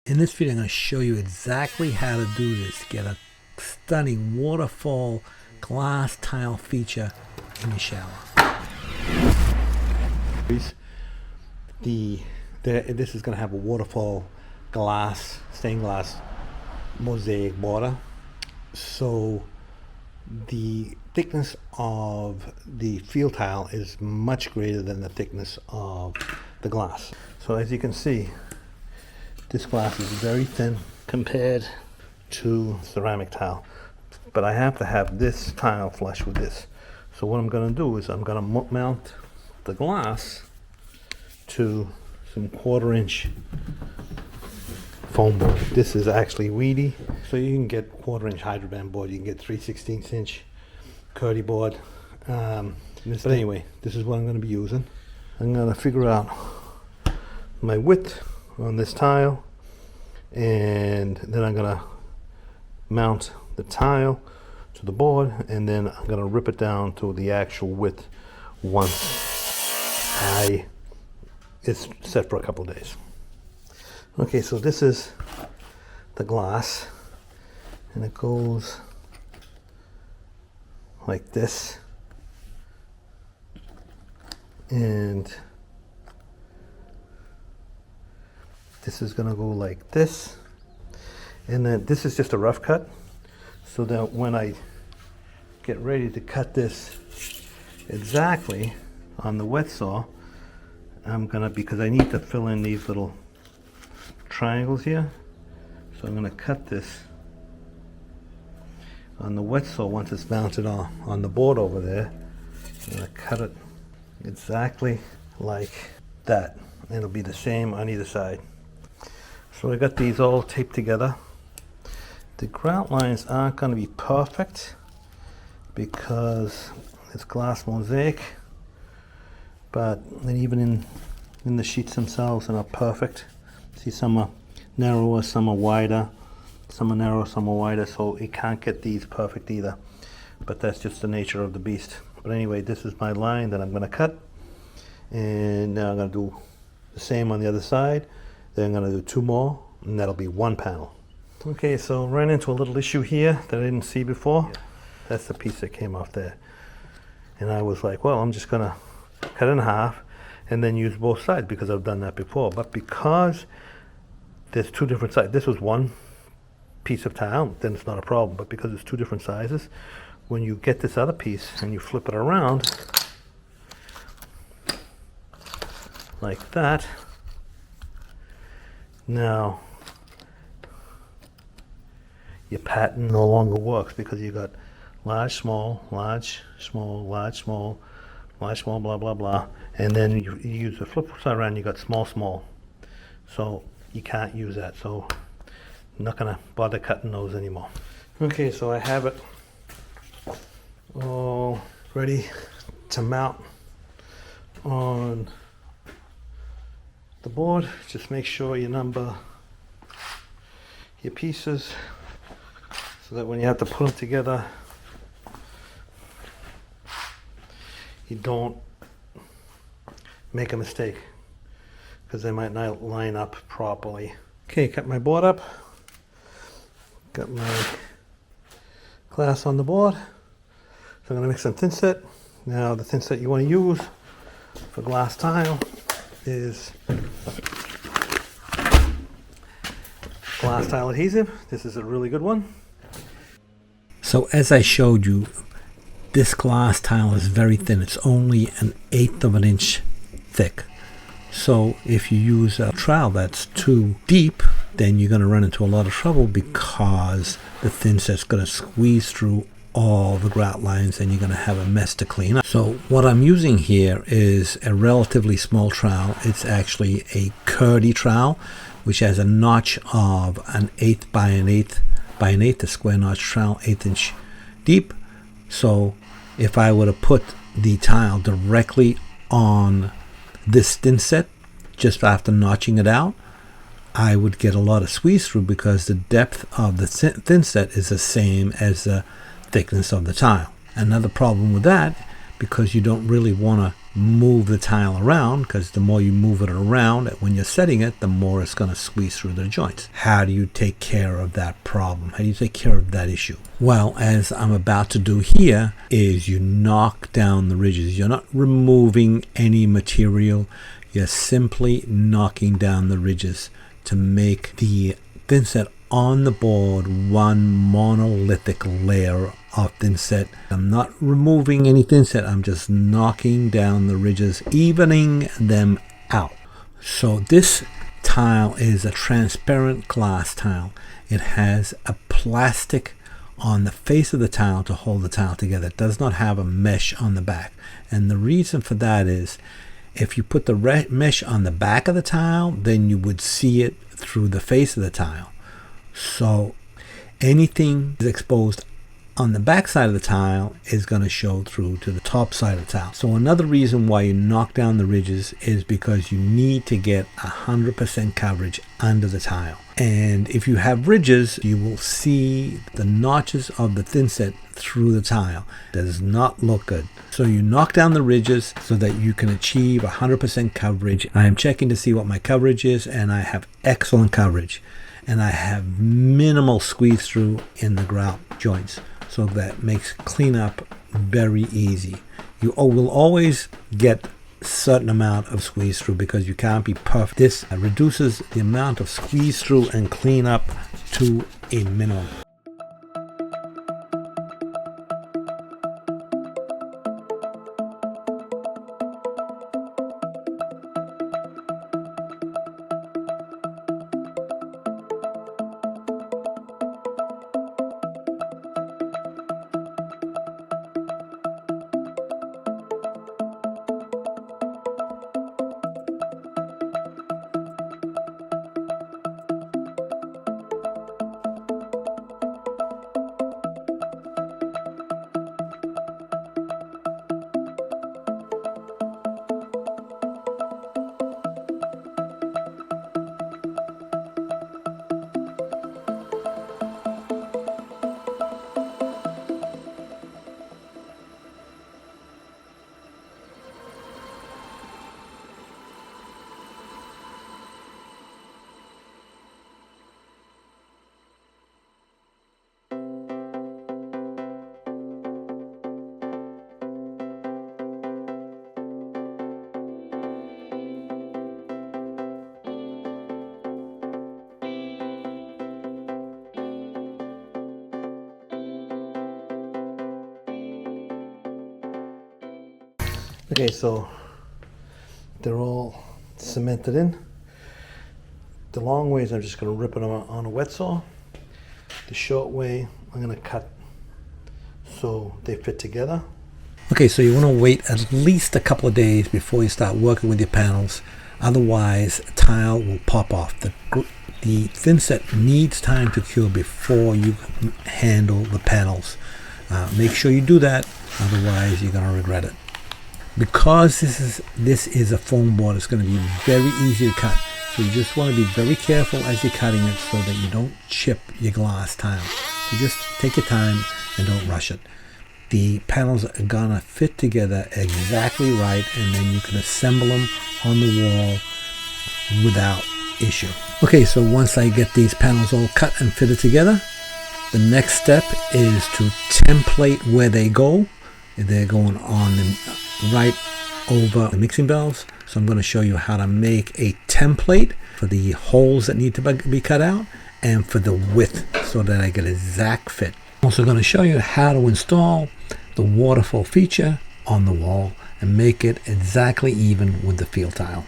In this video, I'm going to show you exactly how to do this. Get a stunning waterfall glass tile feature in your shower. This is going to have a waterfall glass, stained glass mosaic border. So the thickness of the field tile is much greater than the thickness of the glass. So as you can see, this glass is very thin compared to ceramic tile, but I have to have this tile flush with this. So what I'm going to do is I'm going to mount the glass to some 1/4" foam board. This is actually weedy, so you can get 1/4" hydroband board, you can get 3/16" Curdy board. But anyway, this is what I'm going to be using. I'm going to figure out my width on this tile, and then I'm going to mount the tile to the board, and then I'm going to rip it down to the actual width once it's set for a couple of days. Okay, so this is the glass, and it goes like this, and this is going to go like this, and then this is just a rough cut, so that when I get ready to cut this exactly on the wet saw, I'm gonna, because I need to fill in these little triangles here, so I'm gonna cut this on the wet saw once it's mounted on the board over there. I'm gonna cut it exactly like that, and it'll be the same on either side. So I got these all taped together. The grout lines aren't going to be perfect because it's glass mosaic, but even in the sheets themselves are not perfect. See, some are narrower, some are wider, some are narrow, some are wider, so it can't get these perfect either. But that's just the nature of the beast. But anyway, this is my line that I'm going to cut, and now I'm going to do the same on the other side. Then I'm going to do 2 more, and that'll be 1 panel. Okay, so ran into a little issue here that I didn't see before. Yeah. That's the piece that came off there. And I was like, well, I'm just going to cut it in half and then use both sides, because I've done that before. But because there's 2 different sides, this was 1 piece of tile, then it's not a problem. But because it's 2 different sizes, when you get this other piece and you flip it around like that, now your pattern no longer works, because you got large, small, large, small, large, small, large, small, blah, blah, blah. And then you use the flip side around, you got small, small. So you can't use that. So I'm not gonna bother cutting those anymore. Okay, so I have it all ready to mount on the board. Just make sure you number your pieces so that when you have to put them together, you don't make a mistake, because they might not line up properly. Okay, cut my board up, got my glass on the board, so I'm going to mix some thin set. Now the thin set you want to use for glass tile is glass tile adhesive. This is a really good one. So as I showed you, this glass tile is very thin. It's only 1/8 of an inch thick. So if you use a trowel that's too deep, then you're going to run into a lot of trouble, because the thin set's going to squeeze through all the grout lines and you're going to have a mess to clean up. So what I'm using here is a relatively small trowel. It's actually a Curdy trowel, which has a notch of 1/8 by 1/8 by 1/8, a square notch trowel, 1/8 inch deep. So if I were to put the tile directly on this thin set just after notching it out, I would get a lot of squeeze through, because the depth of the thin set is the same as the thickness of the tile. Another problem with that, because you don't really want to move the tile around, because the more you move it around when you're setting it, the more it's going to squeeze through the joints. How do you take care of that problem? How do you take care of that issue? Well, as I'm about to do here, is you knock down the ridges. You're not removing any material. You're simply knocking down the ridges to make the thinset on the board one monolithic layer of thinset. I'm not removing any thinset, I'm just knocking down the ridges, evening them out. So this tile is a transparent glass tile. It has a plastic on the face of the tile to hold the tile together. It does not have a mesh on the back, and the reason for that is if you put the mesh on the back of the tile, then you would see it through the face of the tile. So anything is exposed on the back side of the tile is going to show through to the top side of the tile. So another reason why you knock down the ridges is because you need to get 100% coverage under the tile. And if you have ridges, you will see the notches of the thinset through the tile. It does not look good. So you knock down the ridges so that you can achieve 100% coverage. I am checking to see what my coverage is, and I have excellent coverage. And I have minimal squeeze through in the grout joints, so that makes cleanup very easy. You will always get a certain amount of squeeze through because you can't be perfect. This reduces the amount of squeeze through and cleanup to a minimum. Okay, so they're all cemented in. The long ways, I'm just going to rip it on a wet saw. The short way, I'm going to cut so they fit together. Okay, so you want to wait at least a couple of days before you start working with your panels. Otherwise, tile will pop off. The thinset needs time to cure before you handle the panels. Make sure you do that, otherwise you're going to regret it. Because this is a foam board, it's going to be very easy to cut. So you just want to be very careful as you're cutting it so that you don't chip your glass tile. So just take your time and don't rush it. The panels are going to fit together exactly right, and then you can assemble them on the wall without issue. Okay, so once I get these panels all cut and fitted together, the next step is to template where they go. They're going on the right over the mixing bells. So I'm going to show you how to make a template for the holes that need to be cut out and for the width so that I get an exact fit. I'm also going to show you how to install the waterfall feature on the wall and make it exactly even with the field tile.